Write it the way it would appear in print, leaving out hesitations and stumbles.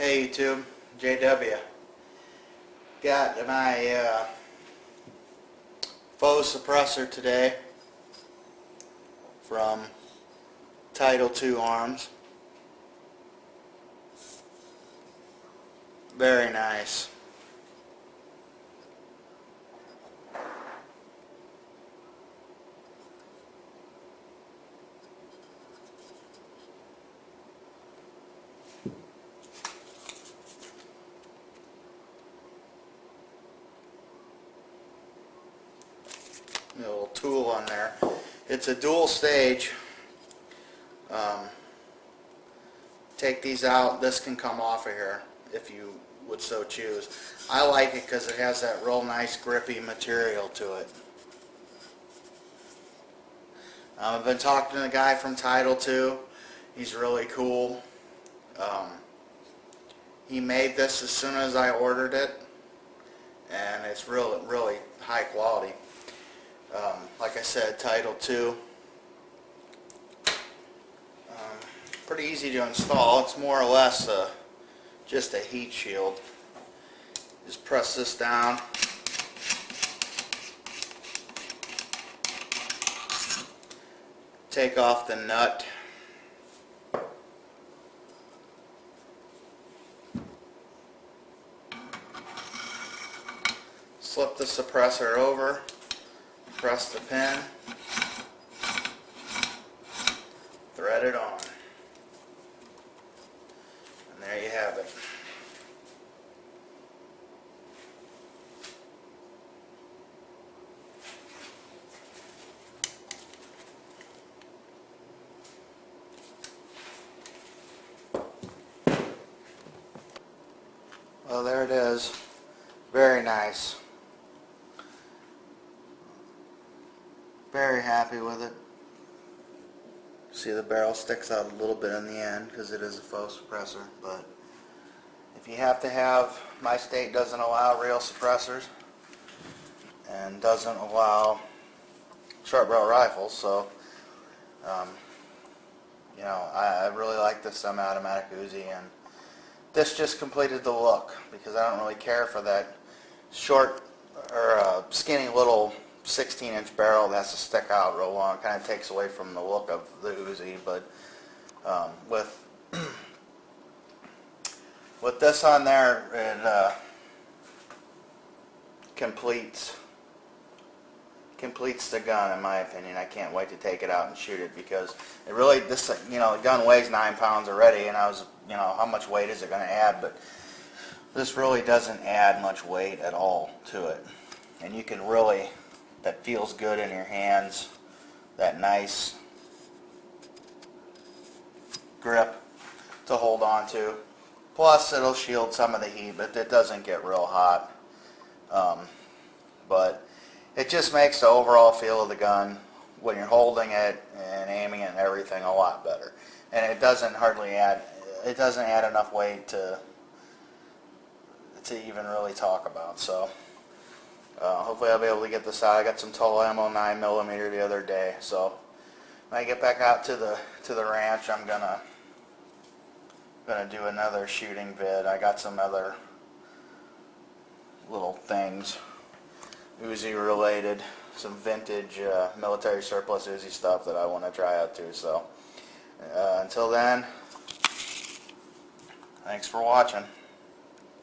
Hey YouTube, JW. Got my Faux suppressor today from Title II Arms. Very nice. A little tool on there. It's a dual stage. Take these out. This can come off of here if you would so choose. I like it because it has that real nice grippy material to it. I've been talking to the guy from Title II. He's really cool. He made this as soon as I ordered it, and it's really high quality. Like I said, Title II. Pretty easy to install. It's more or less just a heat shield. Just press this down. Take off the nut. Slip the suppressor over. Press the pin. Thread it on. And there you have it. Well, there it is. Very nice. Very happy with it. See, the barrel sticks out a little bit in the end because it is a faux suppressor, but if you have to have, my state doesn't allow real suppressors and doesn't allow short barrel rifles, so you know, I really like this semi-automatic Uzi, and this just completed the look because I don't really care for that short or skinny little 16-inch barrel that has to stick out real long. It kind of takes away from the look of the Uzi, but with this on there, it completes the gun, in my opinion. I can't wait to take it out and shoot it because it really, this, you know, the gun weighs 9 pounds already, and I was, you know, how much weight is it going to add? But this really doesn't add much weight at all to it, and you can really, that feels good in your hands, that nice grip to hold on to. Plus it'll shield some of the heat, but it doesn't get real hot. But it just makes the overall feel of the gun when you're holding it and aiming it and everything a lot better. And it doesn't add enough weight to even really talk about. So hopefully I'll be able to get this out. I got some tall ammo, 9mm the other day, so when I get back out to the ranch, I'm gonna do another shooting vid. I got some other little things, Uzi related, some vintage military surplus Uzi stuff that I want to try out too. So until then, thanks for watching.